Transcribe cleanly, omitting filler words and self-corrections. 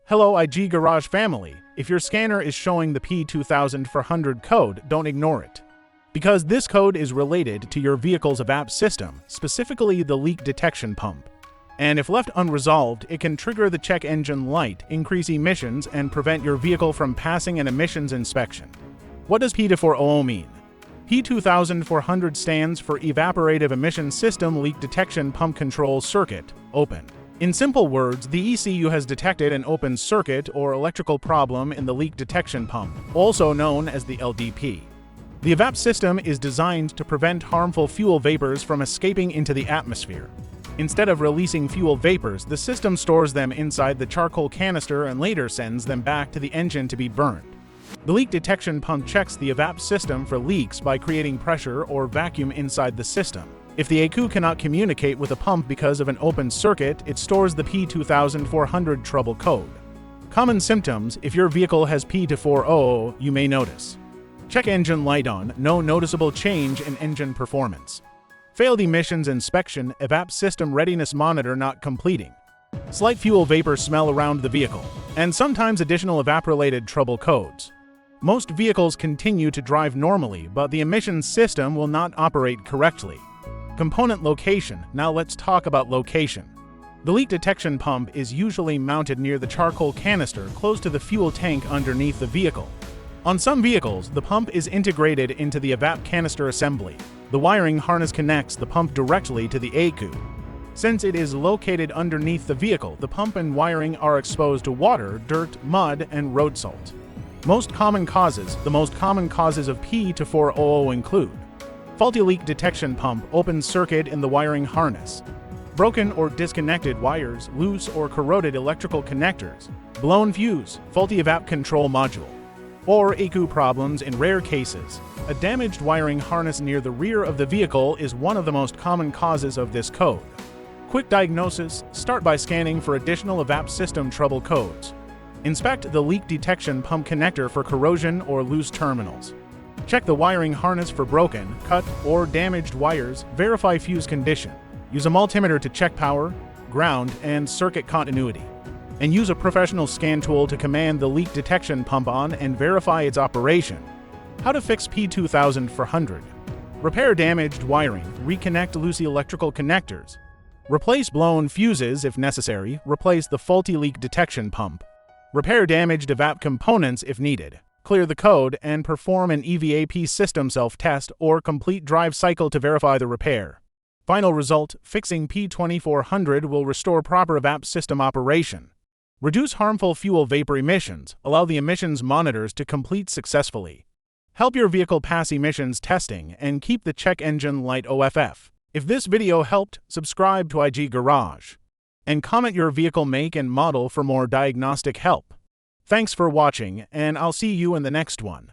Hello IG Garage family, if your scanner is showing the P2400 code, don't ignore it. Because this code is related to your vehicle's EVAP system, specifically the leak detection pump. And if left unresolved, it can trigger the check engine light, increase emissions, and prevent your vehicle from passing an emissions inspection. What does P2400 mean? P2400 stands for Evaporative Emission System Leak Detection Pump Control Circuit, OPEN. In simple words, the ECU has detected an open circuit or electrical problem in the leak detection pump, also known as the LDP. The EVAP system is designed to prevent harmful fuel vapors from escaping into the atmosphere. Instead of releasing fuel vapors, the system stores them inside the charcoal canister and later sends them back to the engine to be burned. The leak detection pump checks the EVAP system for leaks by creating pressure or vacuum inside the system. If the ECU cannot communicate with the pump because of an open circuit, it stores the P2400 trouble code. Common symptoms: if your vehicle has P2400, you may notice: check engine light on, no noticeable change in engine performance; failed emissions inspection, EVAP system readiness monitor not completing; slight fuel vapor smell around the vehicle; and sometimes additional EVAP-related trouble codes. Most vehicles continue to drive normally, but the emissions system will not operate correctly. Component location. Now let's talk about location. The leak detection pump is usually mounted near the charcoal canister close to the fuel tank underneath the vehicle. On some vehicles, the pump is integrated into the EVAP canister assembly. The wiring harness connects the pump directly to the ECU. Since it is located underneath the vehicle, the pump and wiring are exposed to water, dirt, mud, and road salt. The most common causes of P2400 include: faulty leak detection pump, open circuit in the wiring harness; broken or disconnected wires, loose or corroded electrical connectors; blown fuse, faulty EVAP control module; or ECU problems. In rare cases, a damaged wiring harness near the rear of the vehicle is one of the most common causes of this code. Quick diagnosis: start by scanning for additional EVAP system trouble codes. Inspect the leak detection pump connector for corrosion or loose terminals. Check the wiring harness for broken, cut, or damaged wires. Verify fuse condition. Use a multimeter to check power, ground, and circuit continuity. And use a professional scan tool to command the leak detection pump on and verify its operation. How to fix P2400. Repair damaged wiring. Reconnect loose electrical connectors. Replace blown fuses if necessary. Replace the faulty leak detection pump. Repair damaged EVAP components if needed. Clear the code and perform an EVAP system self-test or complete drive cycle to verify the repair. Final result: fixing P2400 will restore proper EVAP system operation, reduce harmful fuel vapor emissions, allow the emissions monitors to complete successfully, help your vehicle pass emissions testing, and keep the check engine light OFF. If this video helped, subscribe to IG Garage and comment your vehicle make and model for more diagnostic help. Thanks for watching, and I'll see you in the next one.